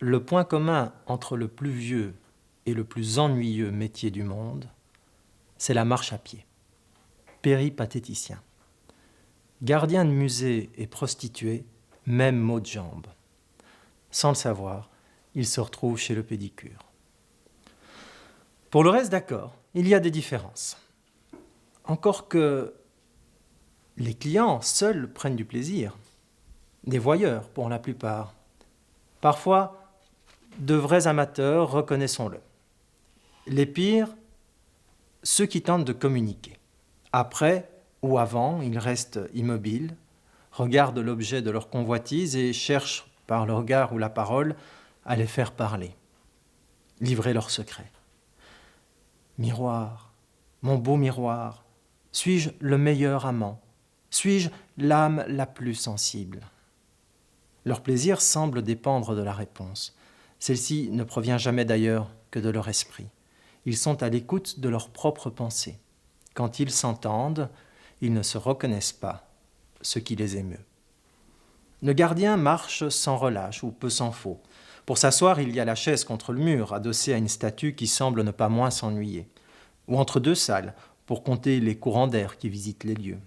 le point commun entre le plus vieux et le plus ennuyeux métier du monde, c'est la marche à pied. Péripatéticien. Gardien de musée et prostituée, même mot de jambe. Sans le savoir, il se retrouve chez le pédicure. Pour le reste, d'accord, il y a des différences. Encore que les clients seuls prennent du plaisir. Des voyeurs pour la plupart. Parfois, de vrais amateurs, reconnaissons-le. Les pires, ceux qui tentent de communiquer. Après ou avant, ils restent immobiles, regardent l'objet de leur convoitise et cherchent, par le regard ou la parole, à les faire parler, livrer leurs secrets. Miroir, mon beau miroir, suis-je le meilleur amant? Suis-je l'âme la plus sensible? Leur plaisir semble dépendre de la réponse. Celle-ci ne provient jamais d'ailleurs que de leur esprit. Ils sont à l'écoute de leurs propres pensées. Quand ils s'entendent, ils ne se reconnaissent pas, ce qui les émeut. Le gardien marche sans relâche ou peu s'en faut. Pour s'asseoir, il y a la chaise contre le mur, adossée à une statue qui semble ne pas moins s'ennuyer. Ou entre deux salles, pour compter les courants d'air qui visitent les lieux.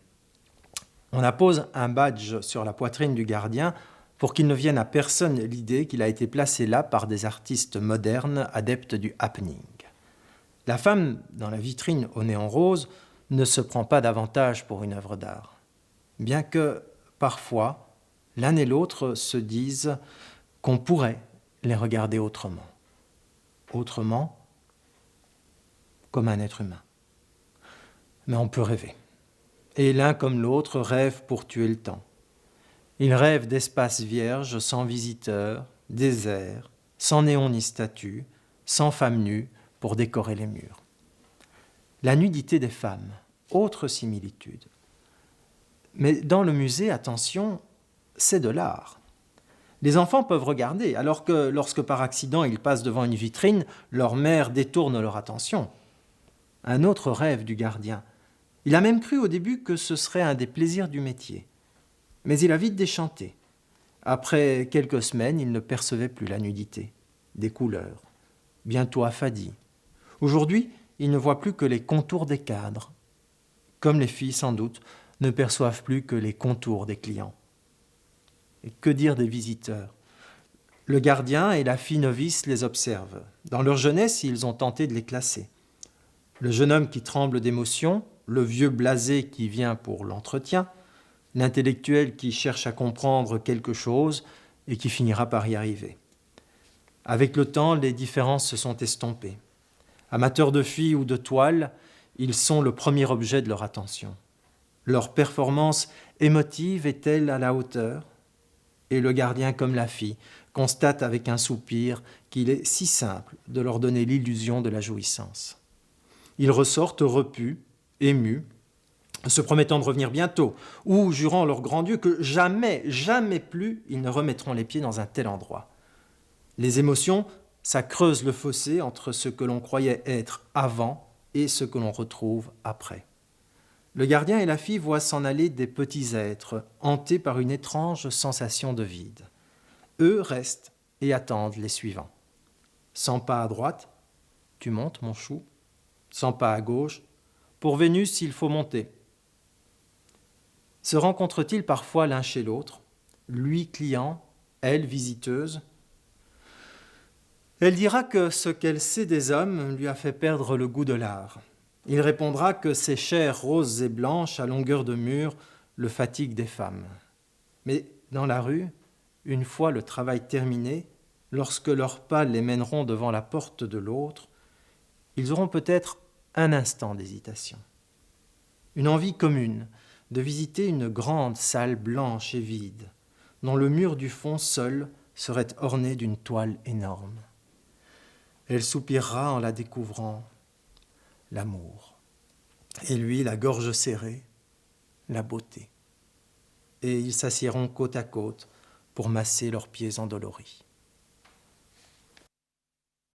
On appose un badge sur la poitrine du gardien pour qu'il ne vienne à personne l'idée qu'il a été placé là par des artistes modernes adeptes du happening. La femme, dans la vitrine au néon rose, ne se prend pas davantage pour une œuvre d'art. Bien que, parfois, l'un et l'autre se disent qu'on pourrait les regarder autrement. Autrement, comme un être humain. Mais on peut rêver. Et l'un comme l'autre rêve pour tuer le temps. Ils rêvent d'espaces vierges, sans visiteurs, déserts, sans néon ni statue, sans femmes nues pour décorer les murs. La nudité des femmes, autre similitude. Mais dans le musée, attention, c'est de l'art. Les enfants peuvent regarder, alors que lorsque par accident ils passent devant une vitrine, leur mère détourne leur attention. Un autre rêve du gardien. Il a même cru au début que ce serait un des plaisirs du métier. Mais il a vite déchanté. Après quelques semaines, il ne percevait plus la nudité, des couleurs, bientôt affadies. Aujourd'hui, il ne voit plus que les contours des cadres. Comme les filles, sans doute, ne perçoivent plus que les contours des clients. Et que dire des visiteurs? Le gardien et la fille novice les observent. Dans leur jeunesse, ils ont tenté de les classer. Le jeune homme qui tremble d'émotion, le vieux blasé qui vient pour l'entretien, l'intellectuel qui cherche à comprendre quelque chose et qui finira par y arriver. Avec le temps, les différences se sont estompées. Amateurs de filles ou de toiles, ils sont le premier objet de leur attention. Leur performance émotive est-elle à la hauteur? Et le gardien, comme la fille, constate avec un soupir qu'il est si simple de leur donner l'illusion de la jouissance. Ils ressortent repus, émus, se promettant de revenir bientôt, ou jurant leur grand Dieu que jamais, jamais plus ils ne remettront les pieds dans un tel endroit. Les émotions, ça creuse le fossé entre ce que l'on croyait être avant et ce que l'on retrouve après. Le gardien et la fille voient s'en aller des petits êtres, hantés par une étrange sensation de vide. Eux restent et attendent les suivants. 100 pas à droite, tu montes mon chou. 100 pas à gauche, pour Vénus il faut monter. Se rencontrent-ils parfois l'un chez l'autre, lui client, elle visiteuse? Elle dira que ce qu'elle sait des hommes lui a fait perdre le goût de l'art. Il répondra que ces chairs roses et blanches à longueur de mur le fatiguent des femmes. Mais dans la rue, une fois le travail terminé, lorsque leurs pas les mèneront devant la porte de l'autre, ils auront peut-être un instant d'hésitation. Une envie commune de visiter une grande salle blanche et vide, dont le mur du fond seul serait orné d'une toile énorme. Elle soupirera en la découvrant, l'amour. Et lui, la gorge serrée, la beauté. Et ils s'assiéront côte à côte pour masser leurs pieds endoloris.